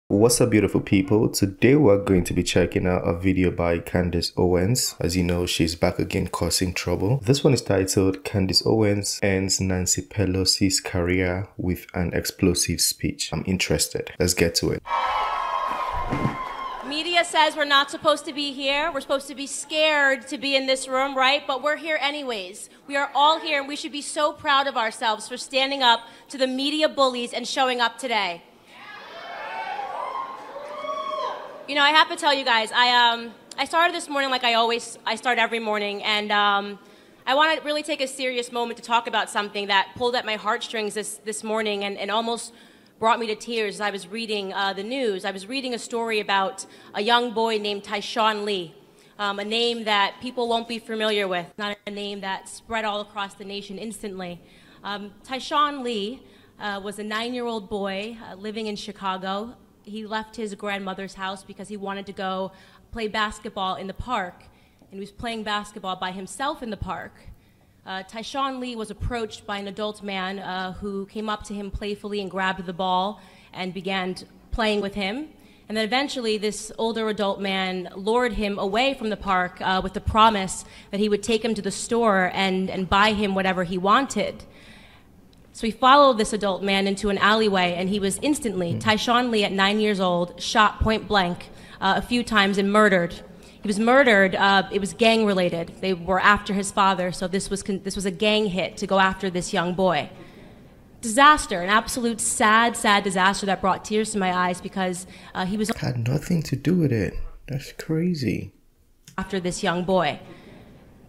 What's up, beautiful people? Today we're going to be checking out a video by Candace Owens. As you know, she's back again causing trouble. This one is titled Candace Owens Ends Nancy Pelosi's Career with an Explosive Speech. I'm interested. Let's get to it. Media says we're not supposed to be here. We're supposed to be scared to be in this room, right? But we're here anyways. We are all here, and we should be so proud of ourselves for standing up to the media bullies and showing up today. You know, I have to tell you guys, I started this morning like I start every morning, and I want to really take a serious moment to talk about something that pulled at my heartstrings this morning and almost brought me to tears as I was reading the news. I was reading a story about a young boy named Tyshawn Lee, a name that people won't be familiar with, not a name that spread all across the nation instantly. Tyshawn Lee was a 9-year-old boy living in Chicago. He left his grandmother's house because he wanted to go play basketball in the park, and he was playing basketball by himself in the park. Tyshawn Lee was approached by an adult man who came up to him playfully and grabbed the ball and began playing with him. And then eventually this older adult man lured him away from the park with the promise that he would take him to the store and buy him whatever he wanted. So he followed this adult man into an alleyway, and he was instantly, Tyshawn Lee at 9 years old, shot point blank a few times and murdered. He was murdered, it was gang related. They were after his father, so this was a gang hit to go after this young boy. Disaster, an absolute sad disaster that brought tears to my eyes because he was... Had nothing to do with it. That's crazy. After this young boy.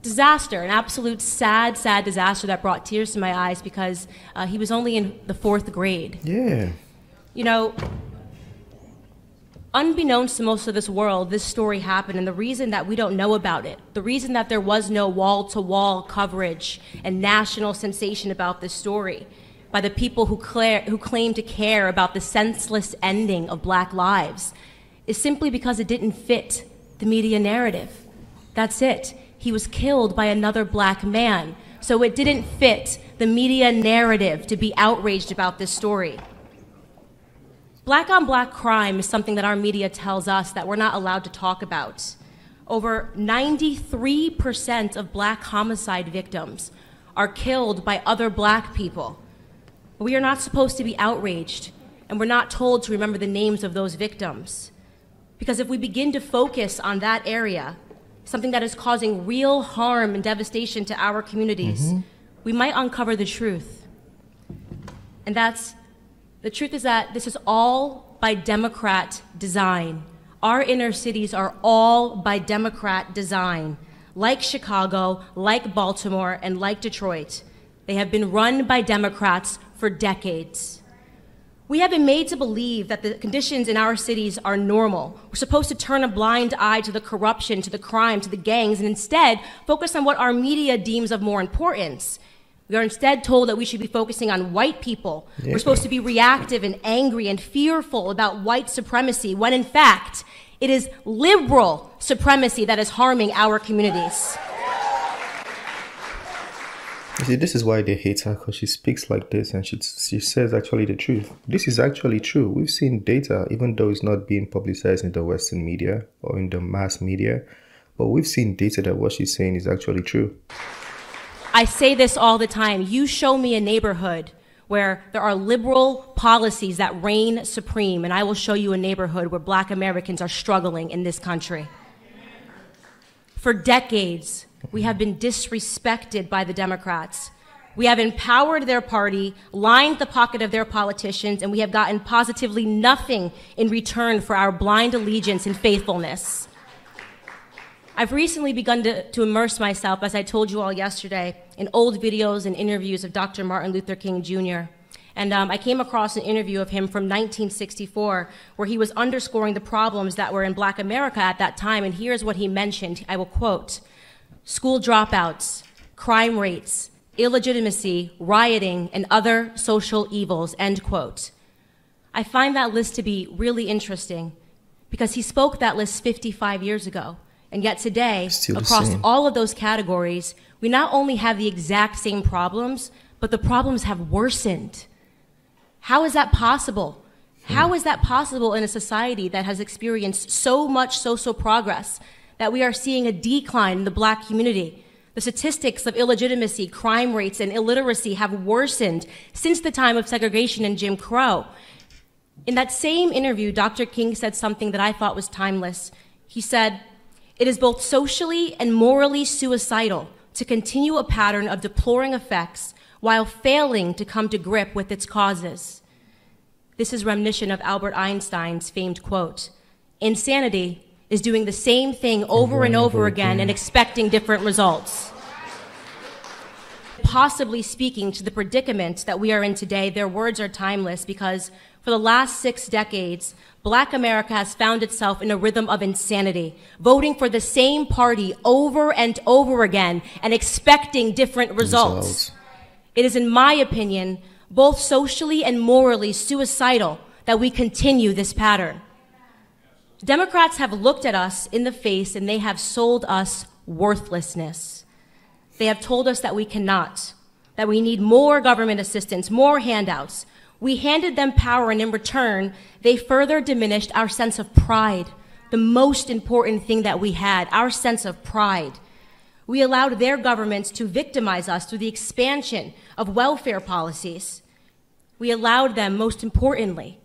Disaster, an absolute sad disaster that brought tears to my eyes because he was only in the 4th grade. Yeah. You know, unbeknownst to most of this world, this story happened, and the reason that we don't know about it, the reason that there was no wall-to-wall coverage and national sensation about this story by the people who claim to care about the senseless ending of Black lives is simply because it didn't fit the media narrative. That's it. He was killed by another Black man, so it didn't fit the media narrative to be outraged about this story. Black on Black crime is something that our media tells us that we're not allowed to talk about. Over 93% of Black homicide victims are killed by other Black people. We are not supposed to be outraged, and we're not told to remember the names of those victims. Because if we begin to focus on that area, something that is causing real harm and devastation to our communities, we might uncover the truth. And the truth is that this is all by Democrat design. Our inner cities are all by Democrat design. Like Chicago, like Baltimore, and like Detroit, they have been run by Democrats for decades. We have been made to believe that the conditions in our cities are normal. We're supposed to turn a blind eye to the corruption, to the crime, to the gangs, and instead focus on what our media deems of more importance. We are instead told that we should be focusing on white people. Yeah. We're supposed to be reactive and angry and fearful about white supremacy, when in fact, it is liberal supremacy that is harming our communities. You see, this is why they hate her, because she speaks like this and she says actually the truth. This is actually true. We've seen data, even though it's not being publicized in the Western media or in the mass media, but we've seen data that what she's saying is actually true. I say this all the time. You show me a neighborhood where there are liberal policies that reign supreme, and I will show you a neighborhood where Black Americans are struggling in this country. For decades, we have been disrespected by the Democrats. We have empowered their party, lined the pocket of their politicians, and we have gotten positively nothing in return for our blind allegiance and faithfulness. I've recently begun to immerse myself, as I told you all yesterday, in old videos and interviews of Dr. Martin Luther King Jr. And I came across an interview of him from 1964 where he was underscoring the problems that were in Black America at that time, and here's what he mentioned. I will quote: school dropouts, crime rates, illegitimacy, rioting, and other social evils, end quote. I find that list to be really interesting because he spoke that list 55 years ago. And yet today, across all of those categories, we not only have the exact same problems, but the problems have worsened. How is that possible? How is that possible in a society that has experienced so much social progress that we are seeing a decline in the Black community? The statistics of illegitimacy, crime rates, and illiteracy have worsened since the time of segregation and Jim Crow. In that same interview, Dr. King said something that I thought was timeless. He said, "It is both socially and morally suicidal to continue a pattern of deploring effects while failing to come to grip with its causes." This is reminiscent of Albert Einstein's famed quote, "Insanity is doing the same thing over and over again and expecting different results." Possibly speaking to the predicament that we are in today, their words are timeless because for the last 6 decades, Black America has found itself in a rhythm of insanity, voting for the same party over and over again and expecting different results. It is, in my opinion, both socially and morally suicidal that we continue this pattern. Democrats have looked at us in the face and they have sold us worthlessness. They have told us that we cannot, that we need more government assistance, more handouts. We handed them power, and in return, they further diminished our sense of pride, the most important thing that we had, our sense of pride. We allowed their governments to victimize us through the expansion of welfare policies. We allowed them, most importantly,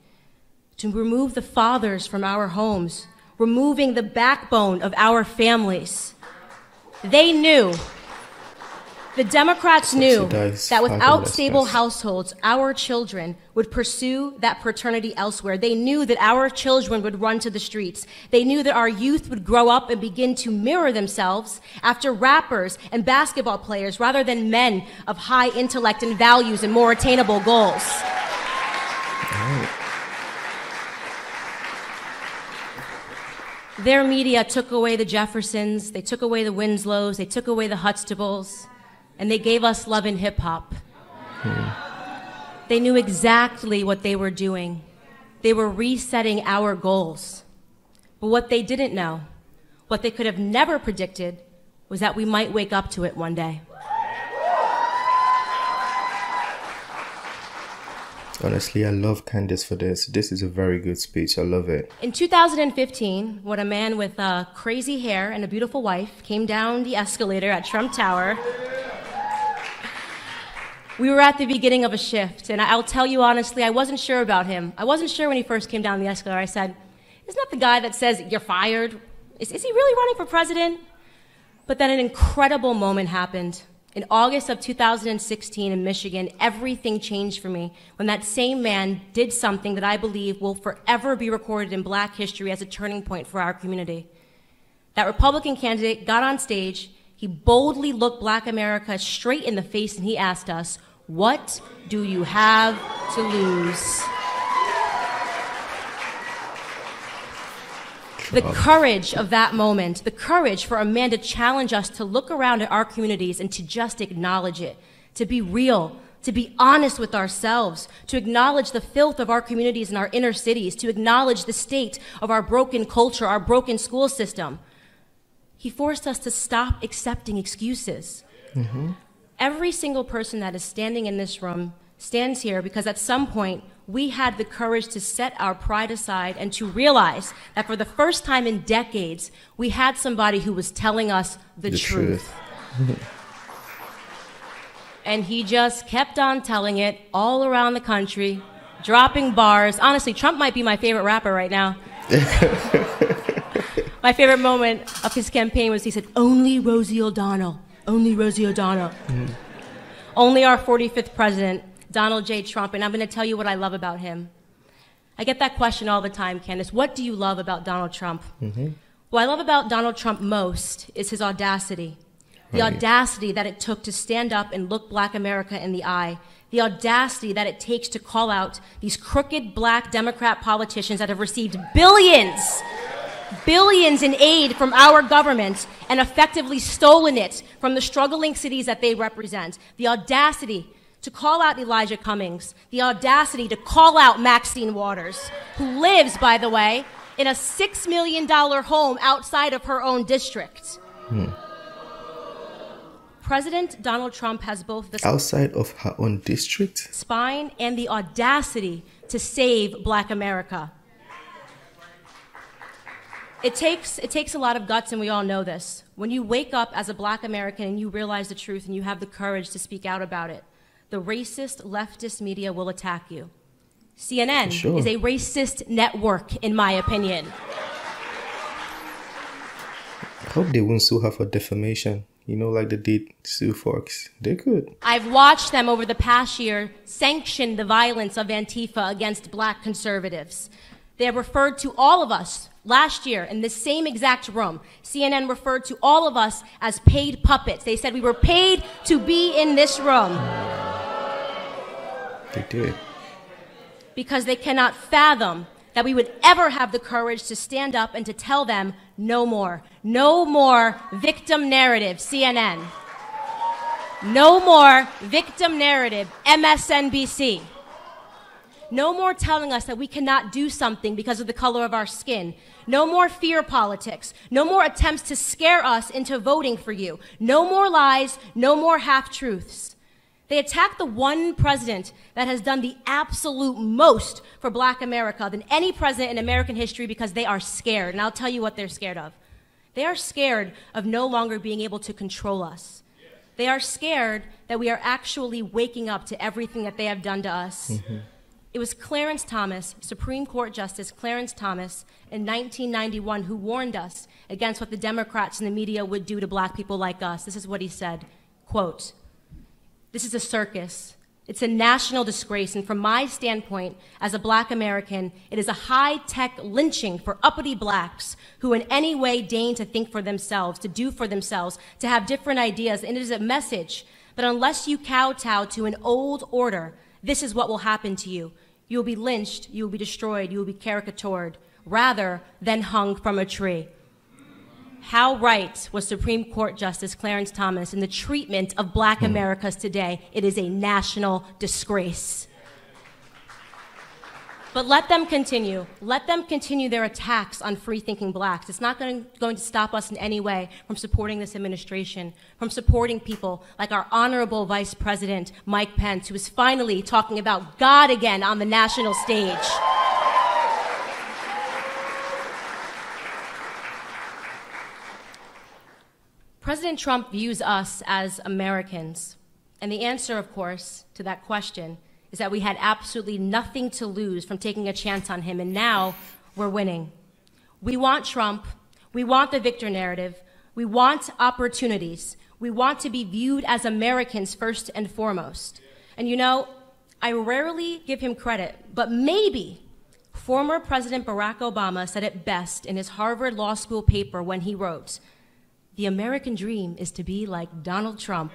to remove the fathers from our homes, removing the backbone of our families. They knew, the Democrats knew that without stable households, our children would pursue that paternity elsewhere. They knew that our children would run to the streets. They knew that our youth would grow up and begin to mirror themselves after rappers and basketball players rather than men of high intellect and values and more attainable goals. Their media took away the Jeffersons, they took away the Winslows, they took away the Huxtables, and they gave us love and hip hop. They knew exactly what they were doing. They were resetting our goals. But what they didn't know, what they could have never predicted, was that we might wake up to it one day. Honestly, I love Candace for this. This is a very good speech. I love it. In 2015, when a man with crazy hair and a beautiful wife came down the escalator at Trump Tower, we were at the beginning of a shift. And I'll tell you honestly, I wasn't sure about him. I wasn't sure when he first came down the escalator. I said, isn't that the guy that says you're fired? Is he really running for president? But then an incredible moment happened. In August of 2016 in Michigan, everything changed for me when that same man did something that I believe will forever be recorded in Black history as a turning point for our community. That Republican candidate got on stage, he boldly looked Black America straight in the face, and he asked us, "What do you have to lose?" The courage of that moment, the courage for a man to challenge us to look around at our communities and to just acknowledge it, to be real, to be honest with ourselves, to acknowledge the filth of our communities and our inner cities, to acknowledge the state of our broken culture, our broken school system. He forced us to stop accepting excuses. Every single person that is standing in this room stands here because at some point, we had the courage to set our pride aside and to realize that for the first time in decades, we had somebody who was telling us the truth. And he just kept on telling it all around the country, dropping bars. Honestly, Trump might be my favorite rapper right now. My favorite moment of his campaign was he said, "Only Rosie O'Donnell, only Rosie O'Donnell." Only our 45th president, Donald J. Trump, and I'm going to tell you what I love about him. I get that question all the time, Candace. What do you love about Donald Trump? What I love about Donald Trump most is his audacity. The audacity that it took to stand up and look Black America in the eye. The audacity that it takes to call out these crooked Black Democrat politicians that have received billions in aid from our government and effectively stolen it from the struggling cities that they represent. The audacity to call out Elijah Cummings, the audacity to call out Maxine Waters, who lives, by the way, in a $6 million home outside of her own district. President Donald Trump has both the outside of her own district spine and the audacity to save Black America. It takes a lot of guts, and we all know this. When you wake up as a Black American and you realize the truth and you have the courage to speak out about it, the racist leftist media will attack you. CNN is a racist network, in my opinion. I hope they won't sue her for defamation. You know, like they did Sue Fox. They could. I've watched them over the past year sanction the violence of Antifa against Black conservatives. They have referred to all of us last year in the same exact room. CNN referred to all of us as paid puppets. They said we were paid to be in this room. They did. Because they cannot fathom that we would ever have the courage to stand up and to tell them no more. No more victim narrative, CNN. No more victim narrative, MSNBC. No more telling us that we cannot do something because of the color of our skin. No more fear politics. No more attempts to scare us into voting for you. No more lies. No more half-truths. They attack the one president that has done the absolute most for Black America than any president in American history because they are scared. And I'll tell you what they're scared of. They are scared of no longer being able to control us. They are scared that we are actually waking up to everything that they have done to us. Mm-hmm. It was Clarence Thomas, Supreme Court Justice Clarence Thomas, in 1991 who warned us against what the Democrats and the media would do to Black people like us. This is what he said, quote, "This is a circus. It's a national disgrace, and from my standpoint as a Black American, it is a high-tech lynching for uppity Blacks who in any way deign to think for themselves, to do for themselves, to have different ideas, and it is a message that unless you kowtow to an old order, this is what will happen to you. You will be lynched, you will be destroyed, you will be caricatured, rather than hung from a tree." How right was Supreme Court Justice Clarence Thomas in the treatment of Black Americans today? It is a national disgrace. But let them continue. Let them continue their attacks on free-thinking Blacks. It's not going to stop us in any way from supporting this administration, from supporting people like our honorable Vice President, Mike Pence, who is finally talking about God again on the national stage. President Trump views us as Americans. And the answer, of course, to that question is that we had absolutely nothing to lose from taking a chance on him, and now we're winning. We want Trump. We want the victor narrative. We want opportunities. We want to be viewed as Americans first and foremost. And you know, I rarely give him credit, but maybe former President Barack Obama said it best in his Harvard Law School paper when he wrote, "The American dream is to be like Donald Trump."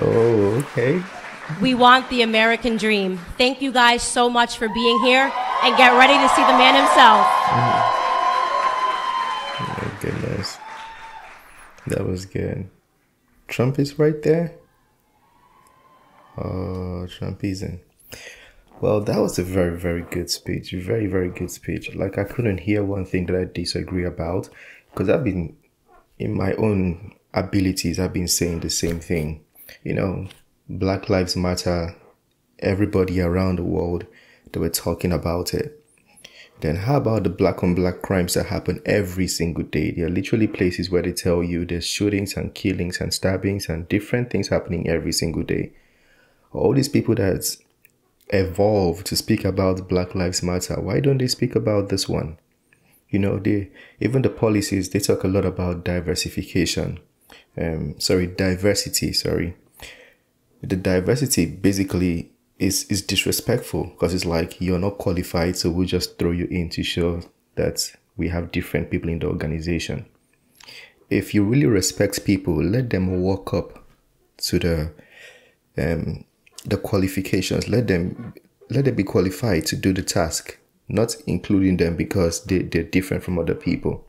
Oh, okay. We want the American dream. Thank you guys so much for being here, and get ready to see the man himself. Oh my goodness. That was good. Trump is right there? Oh, Trump isn't. Well, that was a very, very good speech. Very, very good speech. Like, I couldn't hear one thing that I disagree about, because I've been, in my own abilities, I've been saying the same thing. You know, Black Lives Matter, everybody around the world, they were talking about it. Then how about the black on black crimes that happen every single day? There are literally places where they tell you there's shootings and killings and stabbings and different things happening every single day. All these people that's evolved to speak about Black Lives Matter, why don't they speak about this one? You know, even the policies, they talk a lot about diversification. Diversity. The diversity basically is disrespectful, because it's like you're not qualified, so we'll just throw you in to show that we have different people in the organization. If you really respect people, let them walk up to the qualifications. Let them be qualified to do the task, not including them because they're different from other people.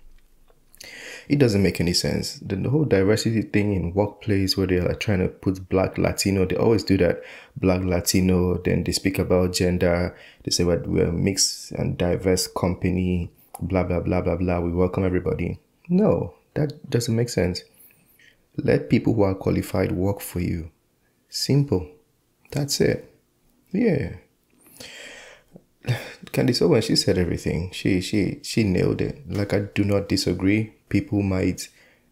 It doesn't make any sense. The whole diversity thing in workplace where they are trying to put Black, Latino, they always do that. Black, Latino, then they speak about gender. They say, well, we're a mixed and diverse company, blah, blah, blah, blah, blah. We welcome everybody. No, that doesn't make sense. Let people who are qualified work for you. Simple. That's it. Yeah. Candace Owens, she said everything. She nailed it. Like, I do not disagree. People might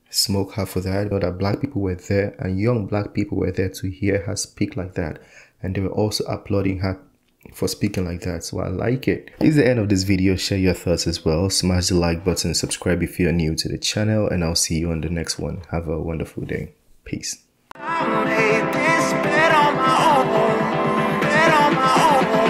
smoke her for that. You know that black people were there, and young black people were there to hear her speak like that, and they were also applauding her for speaking like that. So I like it. This is the end of this video. Share your thoughts as well. Smash the like button, subscribe if you're new to the channel, and I'll see you on the next one. Have a wonderful day. Peace. I made this bed on my own, bed on my own.